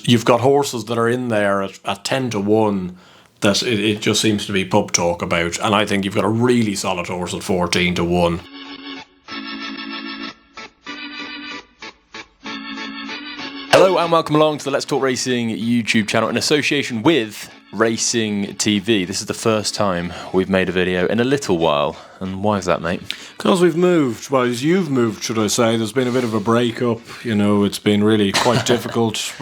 You've got horses that are in there at 10 to 1 that it just seems to be pub talk about. And I think you've got a really solid horse at 14 to 1. Hello and welcome along to the Let's Talk Racing YouTube channel in association with Racing TV. This is the first time we've made a video in a little while. And why is that, mate? Because we've moved. Well, as you've moved, should I say. There's been a bit of a break-up. You know, it's been really quite difficult.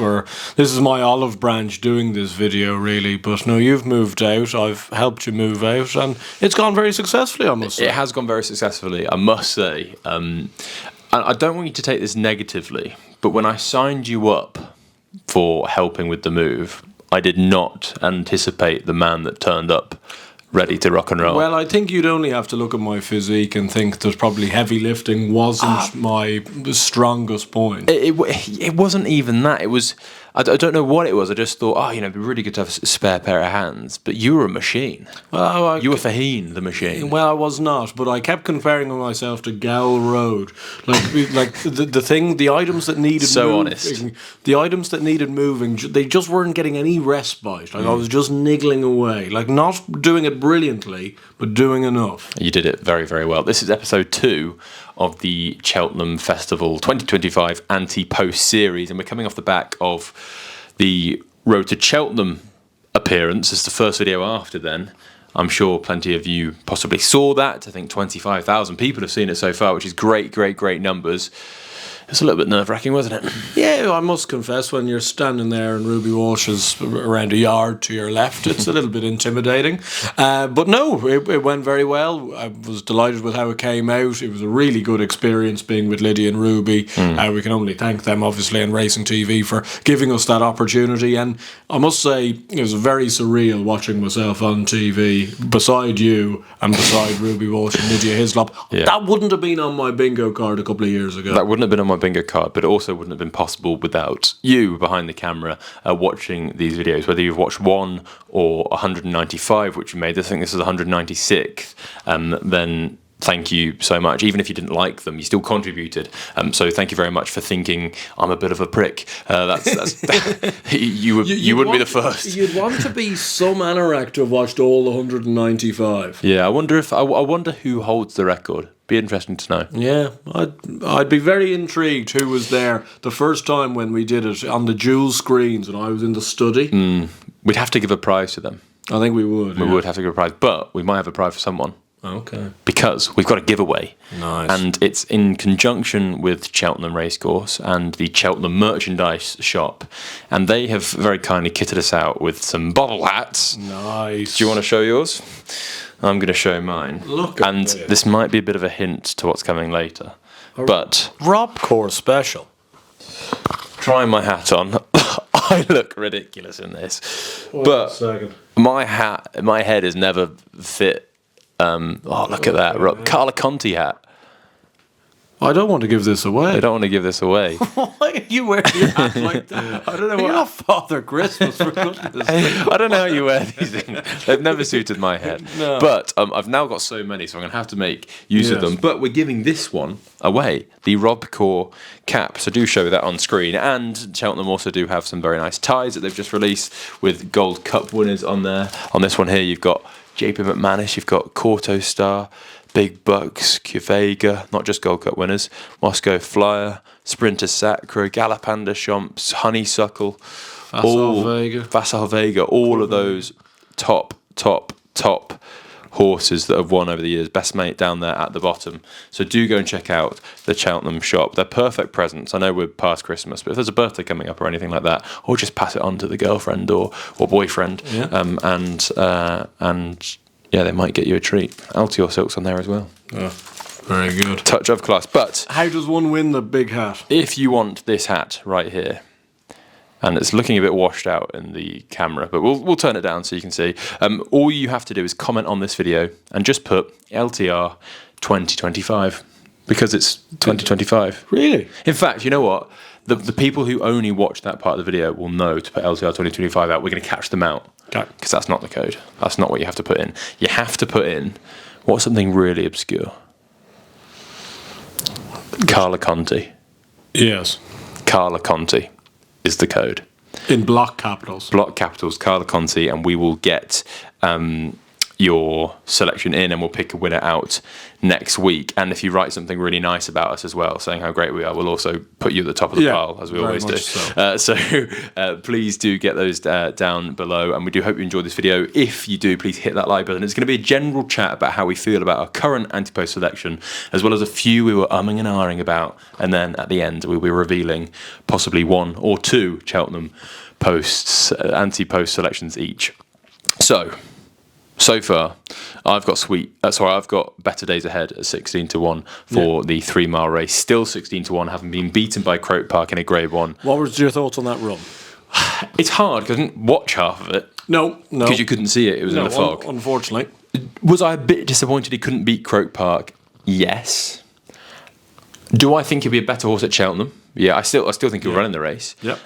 This is my olive branch doing this video, really. But no, you've moved out. I've helped you move out. And it's gone very successfully, I must say. It has gone very successfully, I must say. I don't want you to take this negatively, but when I signed you up for helping with the move, I did not anticipate the man that turned up ready to rock and roll. Well, I think you'd only have to look at my physique and think that probably heavy lifting wasn't my strongest point. It wasn't even that. It was, I don't know what it was. I just thought, it'd be really good to have a spare pair of hands. But you were a machine. Well, you were Faheen, the machine. Well, I was not, but I kept comparing myself to Gowl Road. Like the items that needed moving. Honest. The items that needed moving, they just weren't getting any respite. I was just niggling away. Not doing it brilliantly, but doing enough. You did it very, very well. This is episode 2 of the Cheltenham Festival 2025 Ante Post series, and we're coming off the back of the Road to Cheltenham appearance. It's the first video after then. I'm sure plenty of you possibly saw that. I think 25,000 people have seen it so far, which is great, great, great numbers. It's a little bit nerve-wracking, wasn't it? Yeah, I must confess, when you're standing there and Ruby Walsh is around a yard to your left, it's a little bit intimidating. But no, it went very well. I was delighted with how it came out. It was a really good experience being with Lydia and Ruby. We can only thank them, obviously, and Racing TV for giving us that opportunity. And I must say, it was very surreal watching myself on TV beside you and beside Ruby Walsh and Lydia Hislop. Yeah. That wouldn't have been on my bingo card a couple of years ago. That wouldn't have been on my bingo card, but it also wouldn't have been possible without you behind the camera watching these videos, whether you've watched 1 or 195, which you made. I think this is 196th, then thank you so much. Even if you didn't like them, you still contributed. So thank you very much for thinking I'm a bit of a prick. That's you wouldn't be the first. You'd want to be some anorak to have watched all the 195. Yeah, I wonder who holds the record. Be interesting to know. Yeah, I'd be very intrigued who was there the first time when we did it on the dual screens and I was in the study. We'd have to give a prize to them. I think we would. We would have to give a prize, but we might have a prize for someone. Okay. Because we've got a giveaway. Nice. And it's in conjunction with Cheltenham Racecourse and the Cheltenham merchandise shop. And they have very kindly kitted us out with some bottle hats. Nice. Do you want to show yours? I'm going to show mine. Look at And this might be a bit of a hint to what's coming later. But Rob Core special. Trying my hat on. I look ridiculous in this. Wait but a second. my head is never fit. Look at that. Carla Conti hat. I don't want to give this away. I don't want to give this away. Why are you wearing your hat like that? I don't know. You're not Father Christmas, for goodness sake. I don't know how you wear these things. They've never suited my head. No. But I've now got so many, so I'm going to have to make use of them. But we're giving this one away, the Rob Core cap. So do show that on screen. And Cheltenham also do have some very nice ties that they've just released with Gold Cup winners on there. On this one here, you've got JP McManus, you've got Corto Star, Big Bucks, Qvega, not just Gold Cup winners, Moscow Flyer, Sprinter Sacro, Galopanda Chomps, Honeysuckle, Vassal Vega, all of those top horses that have won over the years. Best mate down there at the bottom. So do go and check out the Cheltenham shop. They're perfect presents. I know we're past Christmas, but if there's a birthday coming up or anything like that, or just pass it on to the girlfriend or boyfriend, yeah, they might get you a treat. LTR Silk's on there as well. Oh, very good. Touch of class. But how does one win the big hat? If you want this hat right here, and it's looking a bit washed out in the camera, but we'll turn it down so you can see. All you have to do is comment on this video and just put LTR 2025 because it's 2025. Really? In fact, you know what? The people who only watch that part of the video will know to put LTR 2025 out. We're going to catch them out. Okay. Because that's not the code. That's not what you have to put in. You have to put in what's something really obscure. Carla Conti. Yes. Carla Conti is the code. In block capitals. Block capitals, Carla Conti, and we will get your selection in, and we'll pick a winner out next week. And if you write something really nice about us as well, saying how great we are, we'll also put you at the top of the pile, as we always do. So please do get those down below, and we do hope you enjoyed this video. If you do, please hit that like button. It's going to be a general chat about how we feel about our current Ante Post selection, as well as a few we were umming and ahhing about, and then at the end we'll be revealing possibly 1 or 2 Cheltenham Posts, Ante Post selections each. So far, I've got Better Days Ahead at 16-1 for the 3 mile race. Still 16-1, having been beaten by Croke Park in a Grade 1. What was your thoughts on that run? It's hard because I didn't watch half of it. No. Because you couldn't see it. It was in the fog. Unfortunately. Was I a bit disappointed he couldn't beat Croke Park? Yes. Do I think he'll be a better horse at Cheltenham? Yeah, I still think he'll run in the race. Yeah.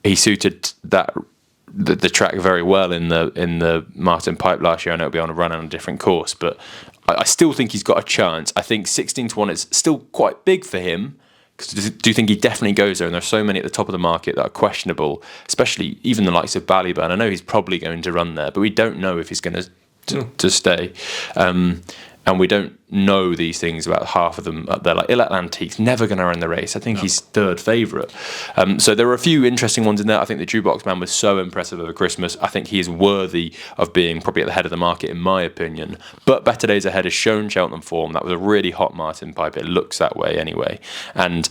He suited the track very well in the Martin Pipe last year. I know it'll be on a run on a different course, but I still think he's got a chance. I think 16-1 is still quite big for him, because I do think he definitely goes there, and there's so many at the top of the market that are questionable, especially even the likes of Ballyburn. I know he's probably going to run there, but we don't know if he's going to stay. And we don't know these things about half of them up there. Like Il Atlantique's never going to run the race. I think he's third favourite. So there were a few interesting ones in there. I think the Jukebox Man was so impressive over Christmas. I think he is worthy of being probably at the head of the market, in my opinion. But Better Days Ahead has shown Cheltenham form. That was a really hot Martin Pipe. It looks that way anyway. And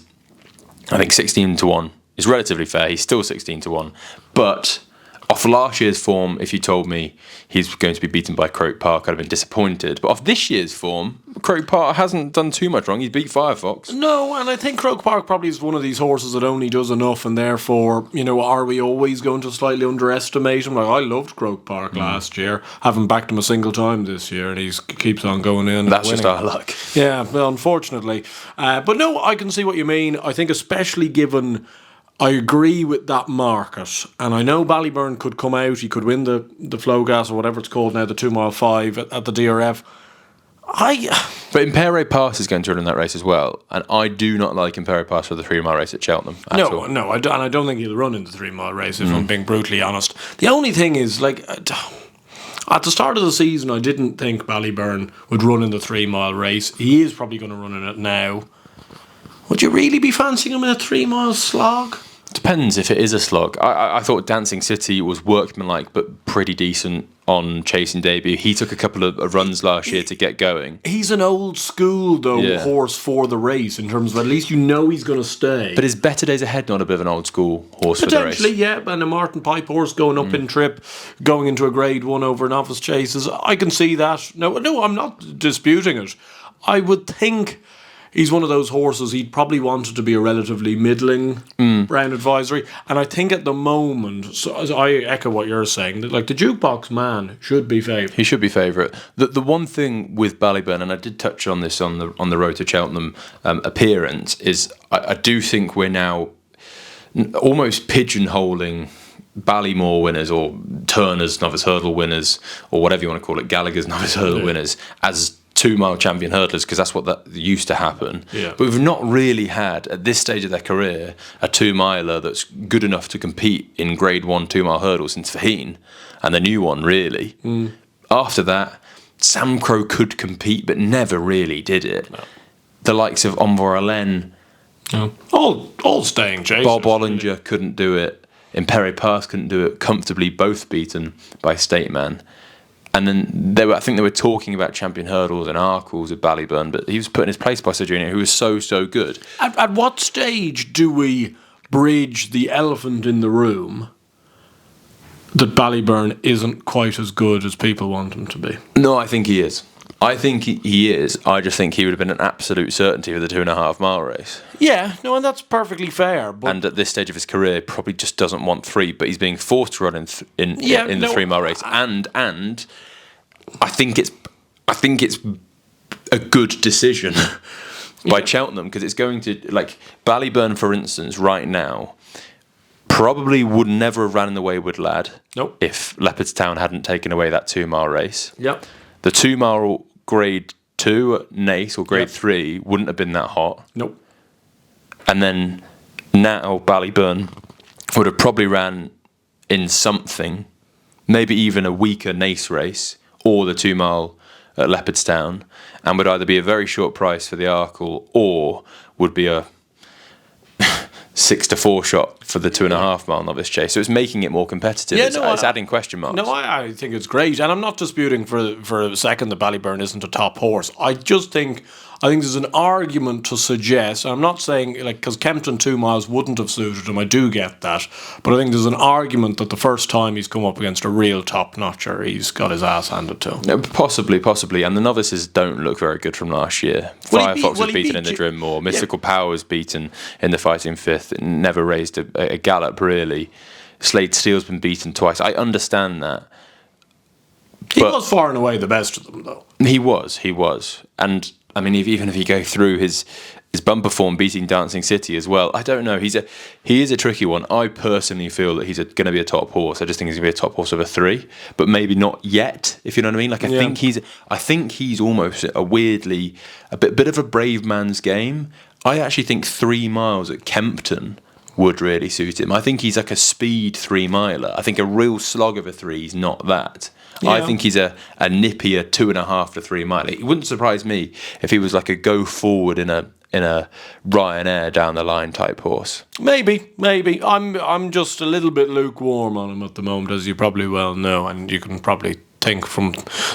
I think 16-1 is relatively fair. He's still 16-1. But off last year's form, if you told me he's going to be beaten by Croke Park, I'd have been disappointed. But off this year's form, Croke Park hasn't done too much wrong. He's beat Firefox. No, and I think Croke Park probably is one of these horses that only does enough, and therefore, are we always going to slightly underestimate him? Like, I loved Croke Park last year. Haven't backed him a single time this year, and he keeps on going in. That's just our luck. Yeah, well, unfortunately. But no, I can see what you mean. I think especially given... I agree with that market, and I know Ballyburn could come out, he could win the Flowgas or whatever it's called now, the 2 mile 5 at the DRF. But Impere Pass is going to run in that race as well, and I do not like Impere Pass for the 3 mile race at Cheltenham at all. No, and I don't think he'll run in the 3 mile race, if I'm being brutally honest. The only thing is, like, at the start of the season, I didn't think Ballyburn would run in the 3 mile race. He is probably going to run in it now. Would you really be fancying him in a 3 mile slog? Depends if it is a slog. I thought Dancing City was workmanlike but pretty decent on chasing debut. He took a couple of runs last year to get going. He's an old school horse for the race, in terms of at least he's going to stay. But is Better Days Ahead not a bit of an old school horse for the race? Potentially, yeah. And a Martin Pipe horse going up in trip, going into a Grade 1 over novice chases. I can see that. No, I'm not disputing it. I would think he's one of those horses he'd probably wanted to be a relatively middling Brown advisory. And I think at the moment, so I echo what you're saying, that like the Jukebox Man should be favourite. He should be favourite. The one thing with Ballyburn, and I did touch on this on the Road to Cheltenham appearance, is I do think we're now almost pigeonholing Ballymore winners or Turner's Novice Hurdle winners, or whatever you want to call it, Gallagher's Novice Hurdle winners, as 2 mile champion hurdlers, because that's what that used to happen. Yeah. But we've not really had, at this stage of their career, a 2 miler that's good enough to compete in Grade 1 2 mile hurdles since Faheen, and the new one, really. After that, Sam Crow could compete, but never really did it. No. The likes of Envoi Allen, all staying chasers. Bob Ollinger couldn't do it. Imperi Pass couldn't do it, comfortably both beaten by State Man. And then I think they were talking about champion hurdles and Arkles at Ballyburn, but he was put in his place by Sir Junior, who was so good. At what stage do we bridge the elephant in the room that Ballyburn isn't quite as good as people want him to be? No, I think he is. I think he is. I just think he would have been an absolute certainty for the 2.5 mile race. Yeah, no, and that's perfectly fair. But and at this stage of his career, probably just doesn't want 3, but he's being forced to run in the 3 mile race. And I think it's a good decision by Cheltenham, because it's going to, like, Ballyburn, for instance, right now, probably would never have ran in the Wayward Lad. Nope. If Leopardstown hadn't taken away that 2 mile race. Yep. The 2 mile Grade 2 at Nace or Grade 3 wouldn't have been that hot. Nope. And then now Ballyburn would have probably ran in something, maybe even a weaker Nace race or the 2 mile at Leopardstown, and would either be a very short price for the Arkle or would be a 6-4 shot for the 2.5 mile novice chase. So it's making it more competitive. It's adding question marks. No, I think it's great, and I'm not disputing for a second that Ballyburn isn't a top horse. I think there's an argument to suggest, and I'm not saying, because Kempton 2 miles wouldn't have suited him, I do get that, but I think there's an argument that the first time he's come up against a real top-notcher, he's got his ass handed to him. No, possibly, and the novices don't look very good from last year. Firefox was beaten in the Drimmore, Mystical Power was beaten in the Fighting Fifth, it never raised a gallop, really. Slade Steele's been beaten twice, I understand that. He was far and away the best of them, though. He was, and I mean, even if you go through his bumper form beating Dancing City as well, I don't know. He is a tricky one. I personally feel that he's going to be a top horse. I just think he's going to be a top horse of a 3, but maybe not yet. If you know what I mean. I think he's almost a bit of a brave man's game. I actually think 3 miles at Kempton would really suit him. I think he's like a speed 3 miler. I think a real slog of a 3 is not that. Yeah. I think he's a nippier 2.5 to 3 miler. It wouldn't surprise me if he was like a go forward in a Ryanair down the line type horse. Maybe. I'm just a little bit lukewarm on him at the moment, as you probably well know, and you can probably think from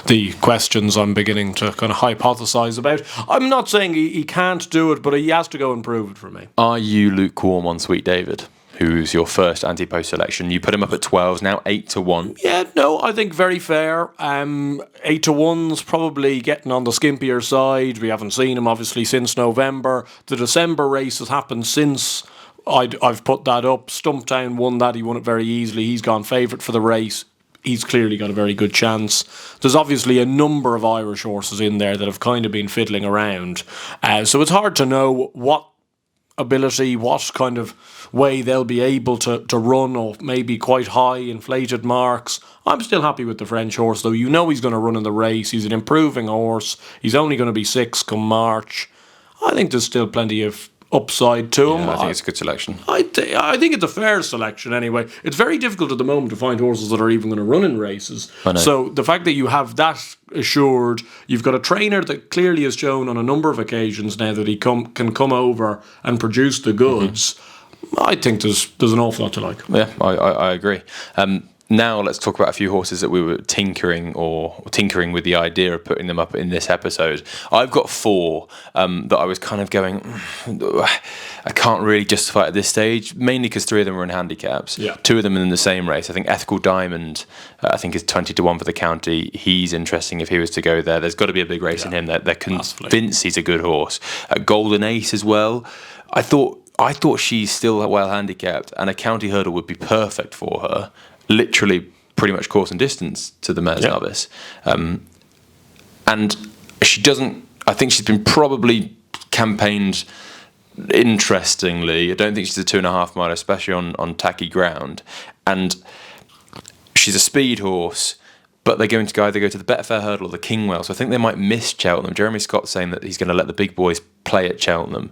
the questions I'm beginning to kind of hypothesize about. I'm not saying he can't do it, but he has to go and prove it for me. Are you lukewarm on Sweet David, who's your first Ante Post selection? You put him up at 12s now, 8-1. Yeah, no, I think very fair. 8-1's probably getting on the skimpier side. We haven't seen him obviously since November. The December race has happened since I've put that up. Stumptown won that. He won it very easily. He's gone favourite for the race. He's clearly got a very good chance. There's obviously a number of Irish horses in there that have kind of been fiddling around. So it's hard to know what ability, what kind of way they'll be able to run, or maybe quite high inflated marks. I'm still happy with the French horse, though. You know he's going to run in the race. He's an improving horse. He's only going to be 6 come March. I think there's still plenty of upside to him. I think it's a good selection. I think it's a fair selection anyway. It's very difficult at the moment to find horses that are even going to run in races. So the fact that you have that assured, you've got a trainer that clearly has shown on a number of occasions now that he can come over and produce the goods. Mm-hmm. I think there's an awful lot to like. Yeah, I agree. Now let's talk about a few horses that we were tinkering with the idea of putting them up in this episode. I've got 4 that I was kind of going, I can't really justify at this stage, mainly because 3 of them were in handicaps. Yeah. 2 of them in the same race. I think Ethical Diamond, I think is 20-1 for the county. He's interesting if he was to go there. There's got to be a big race in him. They're convinced he's a good horse. Golden Ace as well. I thought she's still well handicapped, and a county hurdle would be perfect for her. Literally pretty much course and distance to the mare's novice. And she doesn't, I think she's been probably campaigned interestingly. I don't think she's a 2.5 mile, especially on tacky ground. And she's a speed horse, but they're going to either go to the Betfair Hurdle or the Kingwell. So I think they might miss Cheltenham. Jeremy Scott's saying that he's going to let the big boys play at Cheltenham.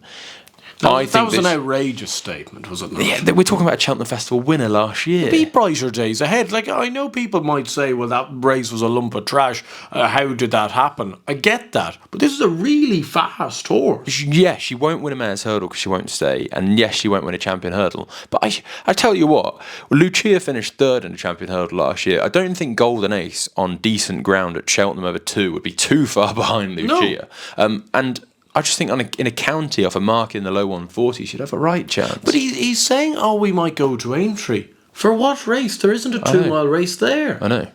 That was an outrageous statement, was it not? Yeah, we're talking about a Cheltenham Festival winner last year. Be brighter days ahead. Like, I know people might say, well, that race was a lump of trash. How did that happen? I get that. But this is a really fast horse. Yeah, she won't win a mare's hurdle because she won't stay. And yes, she won't win a champion hurdle. But I tell you what, Lucia finished 3rd in a champion hurdle last year. I don't think Golden Ace on decent ground at Cheltenham over 2 would be too far behind Lucia. No. And I just think in a county off a mark in the low 140, she'd have a right chance. But he's saying, we might go to Aintree. For what race? There isn't a 2 mile race there. I know.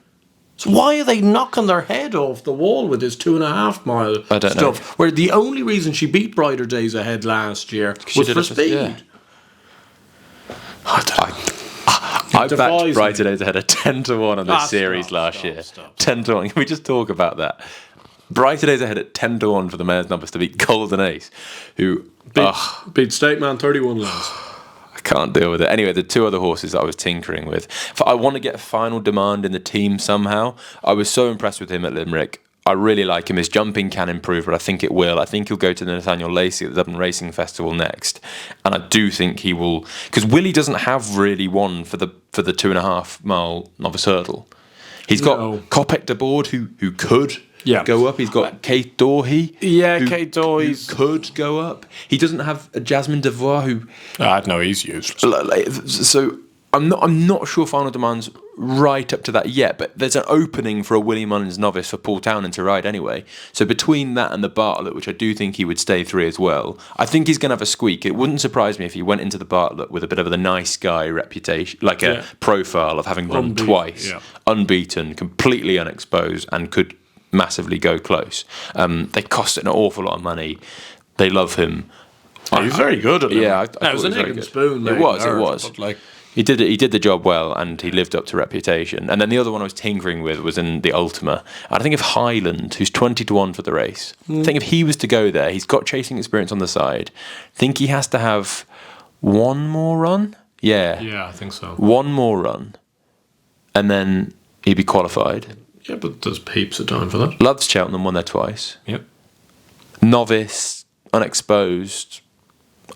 So why are they knocking their head off the wall with this 2.5 mile stuff? Know. Where the only reason she beat Brighter Days Ahead last year was for speed. Yeah. I backed Brighter Days Ahead at 10-1 on this series last year. 10-1. Can we just talk about that? Brighter Days Ahead at 10-1 for the mare's numbers to beat Golden Ace, who beat State Man 31 lengths. I can't deal with it. Anyway, the 2 other horses that I was tinkering with. I want to get a final demand in the team somehow. I was so impressed with him at Limerick. I really like him. His jumping can improve, but I think it will. I think he'll go to the Nathaniel Lacey at the Dublin Racing Festival next, and I do think he will, because Willie doesn't have really one for the 2.5 mile novice hurdle. He's got Kopek de Board who could go up. He's got Kate Dorhey. Kate Dorhey could go up. He doesn't have a Jasmine Devois who. No, he's useless. So I'm not sure Final Demand's right up to that yet, but there's an opening for a Willie Mullins novice for Paul Townend to ride anyway. So between that and the Bartlett, which I do think he would stay 3 as well, I think he's going to have a squeak. It wouldn't surprise me if he went into the Bartlett with a bit of the nice guy reputation, like a profile of having run twice, unbeaten, completely unexposed, and could massively go close. They cost an awful lot of money. They love him. He's very good at it. Yeah, it was an egg and spoon. It was. He did the job well, and he lived up to reputation. And then the other one I was tinkering with was in the Ultima. I think of Highland, who's 20-1 for the race. I think if he was to go there, he's got chasing experience on the side. I think he has to have one more run. Yeah, I think so. One more run, and then he'd be qualified. Yeah, but there's heaps of time for that. Loves Cheltenham, won there twice. Yep. Novice, unexposed.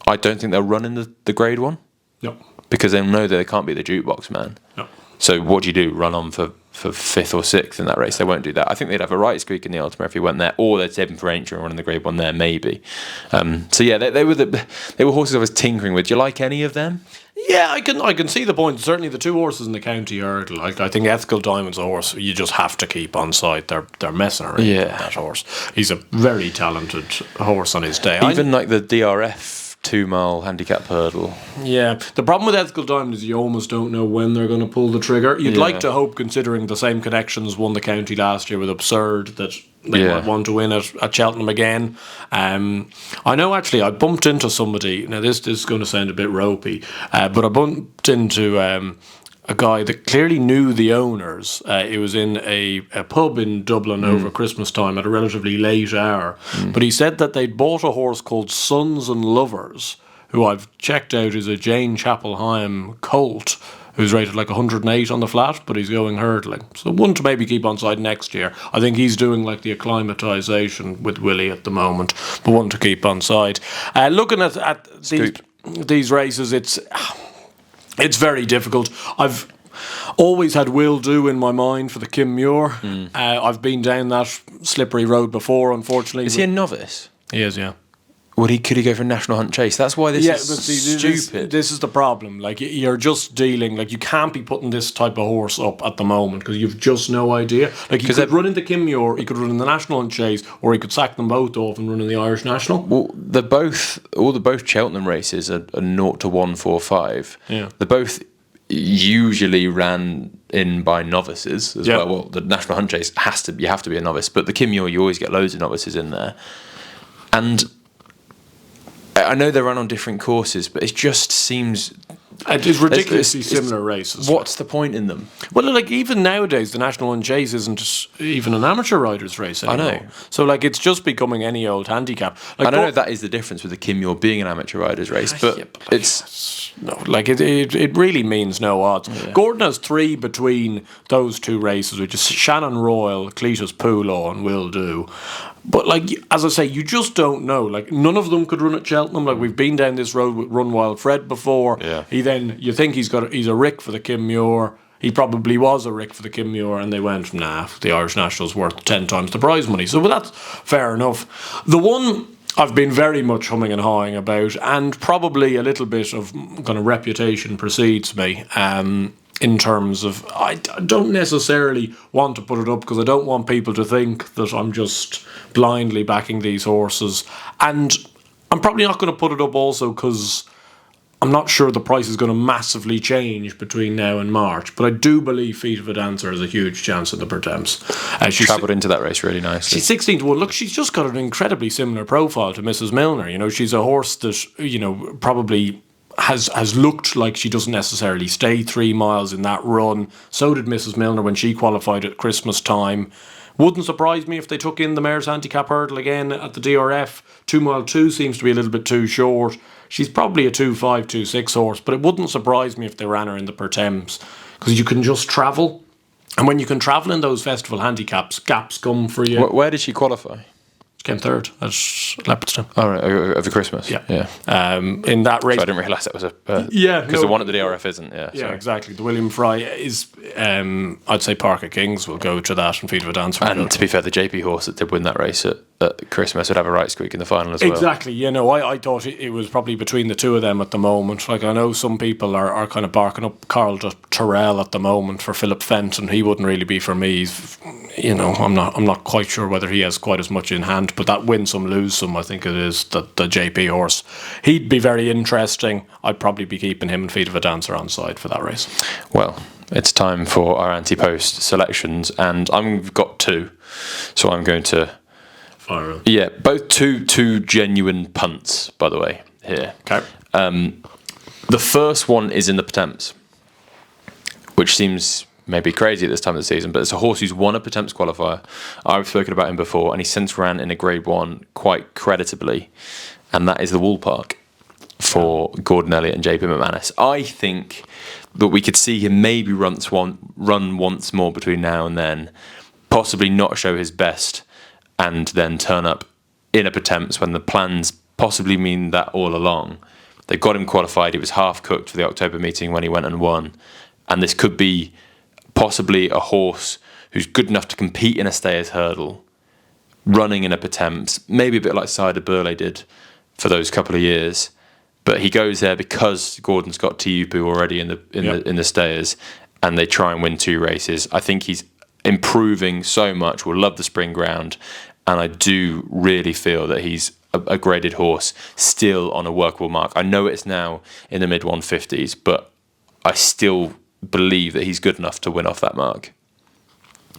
I don't think they'll run in the grade 1. No. Because they know that they can't be the jukebox man. No. So what do you do? Run on for 5th or 6th in that race? They won't do that. I think they'd have a right squeak in the Ultima if he went there, or they'd save him for Aintree and run in the grade 1 there, maybe. So yeah, they were horses I was tinkering with. Do you like any of them? Yeah, I can see the point. Certainly the 2 horses in the county hurdle. I think Ethical Diamond's a horse you just have to keep on side. They're messing around with that horse. He's a very talented horse on his day. Even like the DRF 2 mile handicap hurdle. Yeah, the problem with Ethical Diamond is you almost don't know when they're going to pull the trigger. You'd like to hope, considering the same connections won the county last year with Absurd, that they might want to win at Cheltenham again. I know actually I bumped into somebody. Now this is going to sound a bit ropey, but I bumped into a guy that clearly knew the owners. It was in a pub in Dublin over Christmas time at a relatively late hour. But he said that they'd bought a horse called Sons and Lovers, who I've checked out is a Jane Chapel-Hyam colt, who's rated like 108 on the flat, but he's going hurdling. So one to maybe keep on side next year. I think he's doing like the acclimatisation with Willie at the moment, but one to keep on side. Looking at these races, it's very difficult. I've always had Will Do in my mind for the Kim Muir. I've been down that slippery road before, unfortunately. Is he a novice? He is, yeah. Could he go for a national hunt chase? That's why this is stupid. This is the problem. Like, you're just dealing, like, you can't be putting this type of horse up at the moment because you've just no idea. Like, he could run in the Kim Muir, he could run in the national hunt chase, or he could sack them both off and run in the Irish National. Well, both Cheltenham races are 0 to 145. Yeah. They're both usually ran in by novices as well. Well, the national hunt chase you have to be a novice, but the Kim Muir, you always get loads of novices in there. And I know they run on different courses, but it just seems... It's ridiculously similar races. What's the point in them? Well, like, even nowadays, the National Hunt Chase isn't even an amateur rider's race anymore. I know. So, like, it's just becoming any old handicap. Like, I don't know if that is the difference with the Kim Muir being an amateur rider's race, but it's... No, like, it really means no odds. Yeah. Gordon has 3 between those 2 races, which is Shannon Royal, Cletus Poulaw, and Will Do. But, like, as I say, you just don't know. Like, none of them could run at Cheltenham. Like, we've been down this road with Run Wild Fred before. Yeah. You think he's a Rick for the Kim Muir. He probably was a Rick for the Kim Muir, and they went, nah, the Irish National's worth 10 times the prize money. So, that's fair enough. The one I've been very much humming and hawing about, and probably a little bit of kind of reputation precedes me, in terms of, I don't necessarily want to put it up because I don't want people to think that I'm just blindly backing these horses. And I'm probably not going to put it up also because I'm not sure the price is going to massively change between now and March. But I do believe Feet of a Dancer has a huge chance in the Pertemps. She's travelled into that race really nicely. She's 16 to 1. Look, she's just got an incredibly similar profile to Mrs. Milner. You know, she's a horse that, you know, probably has looked like she doesn't necessarily stay 3 miles in that run. So did Mrs. Milner when she qualified at Christmas time. Wouldn't surprise me if they took in the Mares Handicap Hurdle again at the DRF. 2 mile 2 seems to be a little bit too short. She's probably a 2.5, 2.6 horse, but it wouldn't surprise me if they ran her in the Pertemps because you can just travel. And when you can travel in those festival handicaps, gaps come for you. Where did she qualify? Came third at Leopardstown. Oh, right, over Christmas. Yeah. In that race, So I didn't realise that was because the one at the DRF isn't. Yeah, sorry. Exactly. The William Fry is, I'd say Parker Kings will go to that and Feet of a Dancer. And to be fair, the JP horse that did win that race at Christmas would have a right squeak in the final as well. Exactly. I thought it was probably between the two of them at the moment. Like, I know some people are kind of barking up Carl Terrell at the moment for Philip Fenton. He wouldn't really be for me. I'm not quite sure whether he has quite as much in hand. But that win some, lose some, I think it is the JP horse. He'd be very interesting. I'd probably be keeping him and Feet of a Dancer on side for that race. Well, it's time for our Ante Post selections, and I've got two, so I'm going to fire on. Yeah, both two genuine punts, by the way. Here, okay. The first one is in the Pertemps, which seems maybe crazy at this time of the season, but it's a horse who's won a Pertemps qualifier. I've spoken about him before, and he since ran in a Grade 1 quite creditably, and that is the Wool Park for Gordon Elliott and JP McManus. I think that we could see him maybe run once more between now and then, possibly not show his best, and then turn up in a Pertemps when the plans possibly mean that all along. They got him qualified. He was half cooked for the October meeting when he went and won, and this could be possibly a horse who's good enough to compete in a Stayers Hurdle, running in a Pertemps, maybe a bit like Cider Burley did for those couple of years. But he goes there because Gordon's got Tiupu already in the Stayers, and they try and win 2 races. I think he's improving so much. We'll love the spring ground, and I do really feel that he's a graded horse still on a workable mark. I know it's now in the mid 150s, but I still believe that he's good enough to win off that mark.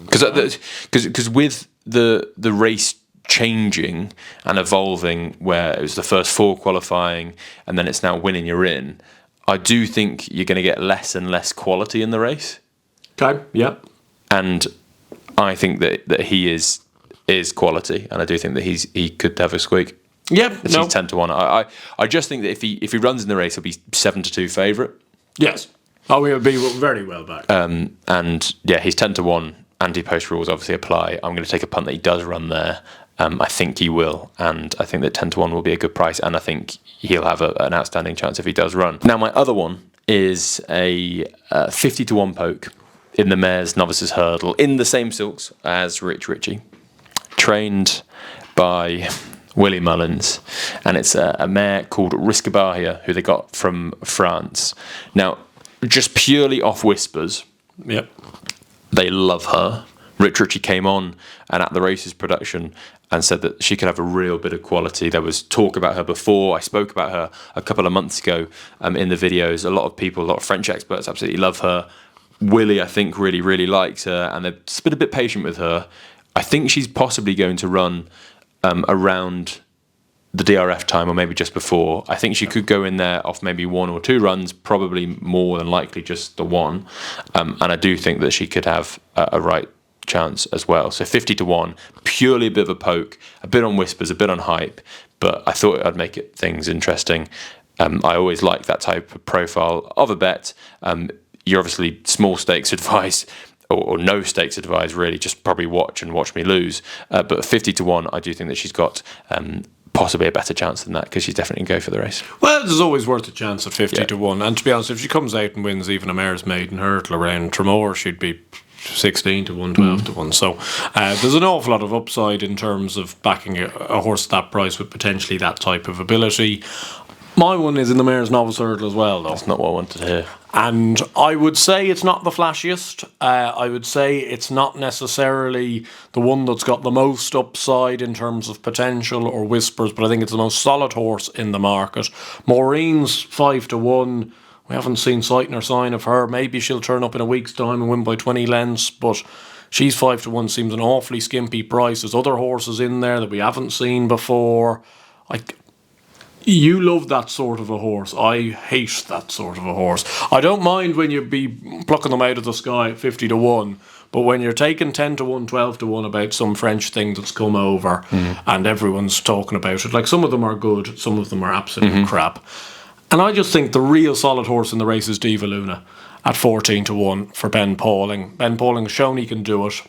Because with the race changing and evolving, where it was the first 4 qualifying and then it's now winning you're in, I do think you're going to get less and less quality in the race. Okay, yeah. And I think that he is quality, and I do think that he could have a squeak. Yeah, He's 10-1. I just think that if he runs in the race, he'll be 7-2 favourite. Yes. Oh, he'll be very well back. And yeah, he's 10-1. Anti-post rules obviously apply. I'm going to take a punt that he does run there. I think he will, and I think that 10-1 will be a good price, and I think he'll have an outstanding chance if he does run. Now, my other one is a 50-1 poke in the Mares Novices Hurdle in the same silks as Rich Ritchie, trained by Willie Mullins, and it's a mare called Riscabahia, who they got from France. Now, just purely off whispers, yep, they love her. Rich Ritchie came on and at the races production and said that she could have a real bit of quality. There was talk about her before. I spoke about her a couple of months ago in the videos. A lot of French experts absolutely love her. Willie, I think, really, really likes her, and they've been a bit patient with her. I think she's possibly going to run around the DRF time, or maybe just before. I think she could go in there off maybe 1 or 2 runs, probably more than likely just the one. And I do think that she could have a right chance as well. So 50-1, purely a bit of a poke, a bit on whispers, a bit on hype, but I thought I'd make things interesting. I always like that type of profile of a bet. You're obviously small stakes advice, or no stakes advice really, just probably watch me lose. But 50-1, I do think that she's got possibly a better chance than that, because she's definitely going to go for the race. Well, there's always worth a chance at 50-1, and to be honest, if she comes out and wins even a Mares Maiden Hurdle around Tremor, she'd be 16-1, 12-1. So there's an awful lot of upside in terms of backing a horse at that price with potentially that type of ability. My one is in the Mares Novice Hurdle as well, though. That's not what I wanted to hear. And I would say it's not the flashiest. I would say it's not necessarily the one that's got the most upside in terms of potential or whispers, but I think it's the most solid horse in the market. Maureen's 5-1. We haven't seen sight nor sign of her. Maybe she'll turn up in a week's time and win by 20 lengths, but she's 5-1 seems an awfully skimpy price. There's other horses in there that we haven't seen before. You love that sort of a horse. I hate that sort of a horse. I don't mind when you be plucking them out of the sky at 50-1, but when you're taking 10-1, 12-1 about some French thing that's come over and everyone's talking about it, like some of them are good, some of them are absolute crap. And I just think the real solid horse in the race is Diva Luna. at 14-1 for Ben Pauling. Ben Pauling has shown he can do it.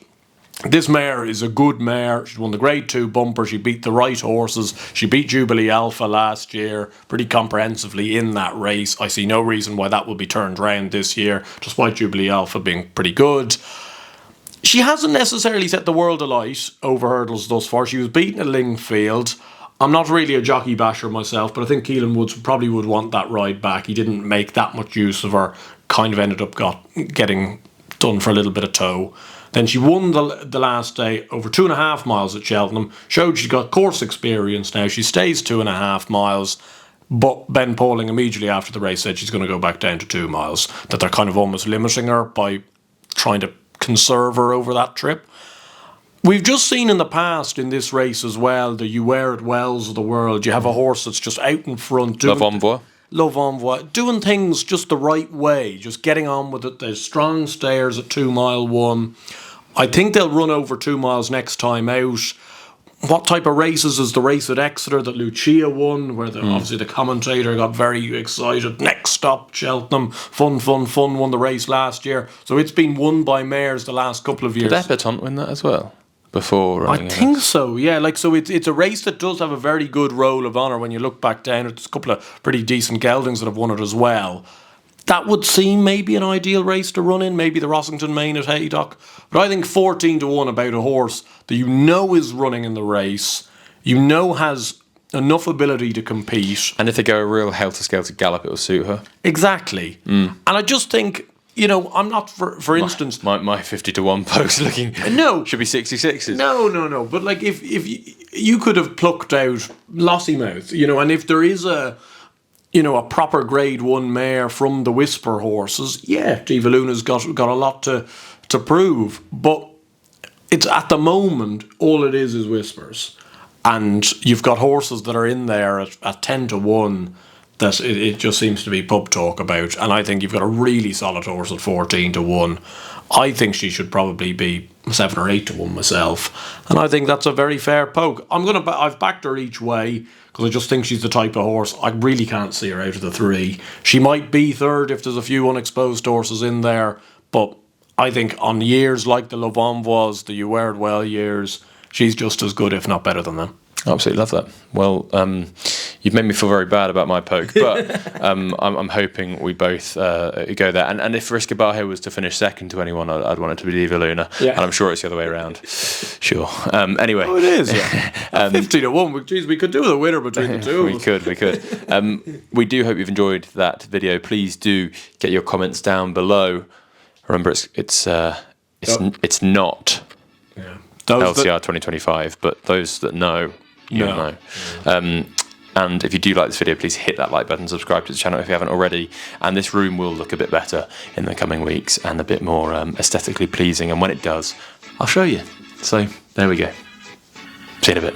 This mare is a good mare. She won the Grade 2 bumper. She beat the right horses. She beat Jubilee Alpha last year pretty comprehensively in that race. I see no reason why that will be turned around this year, despite Jubilee Alpha being pretty good. She hasn't necessarily set the world alight over hurdles thus far. She was beaten at Lingfield. I'm not really a jockey basher myself, but I think Keelan Woods probably would want that ride back. He didn't make that much use of her. Kind of ended up getting done for a little bit of toe. Then she won the last day over 2.5 miles at Cheltenham. Showed she got course experience now. She stays 2.5 miles. But Ben Pauling immediately after the race said she's going to go back down to 2 miles. That they're kind of almost limiting her by trying to conserve her over that trip. We've just seen in the past in this race as well, the You Wear It Wells of the world. You have a horse that's just out in front. Love Envoy, doing things just the right way, just getting on with it. There's strong stayers at 2 mile 1. I think they'll run over 2 miles next time out. What type of races is the race at Exeter that Lucia won, where obviously the commentator got very excited. Next stop, Cheltenham. Fun, won the race last year. So it's been won by mares the last couple of years. Did Epatante win that as well? Before I think so, yeah. So it's a race that does have a very good roll of honour when you look back down. It's a couple of pretty decent geldings that have won it as well. That would seem maybe an ideal race to run in, maybe the Rossington Main at Haydock. But I think 14-1 about a horse that you know is running in the race, you know has enough ability to compete. And if they go a real helter-skelter gallop, it will suit her. Exactly. And I just think, I'm not, for instance... My 50-1 post looking... No. Should be 66s. No. But like if you could have plucked out Lossymouth, and if there is a proper Grade 1 mare from the Whisper horses, yeah, Diva Luna's got a lot to prove. But it's at the moment, all it is Whispers. And you've got horses that are in there at 10-1 that it just seems to be pub talk about. And I think you've got a really solid horse at 14-1. I think she should probably be 7 or 8-1 myself. And I think that's a very fair poke. I've backed her each way because I just think she's the type of horse. I really can't see her out of the 3. She might be third if there's a few unexposed horses in there. But I think on years like the Love Envoys, the You Wear It Well years, she's just as good, if not better than them. Absolutely love that. Well, you've made me feel very bad about my poke, but I'm hoping we both go there. And if Riscabaje was to finish second to anyone, I'd want it to be Diva Luna. Yeah. And I'm sure it's the other way around. Sure. Anyway. Oh, it is, yeah. 50-1. Geez, we could do the winner between the two. We could. We do hope you've enjoyed that video. Please do get your comments down below. Remember, it's not LTR 2025, but those that know, know. And if you do like this video, please hit that like button, subscribe to the channel if you haven't already. And this room will look a bit better in the coming weeks and a bit more aesthetically pleasing. And when it does, I'll show you. So there we go. See you in a bit.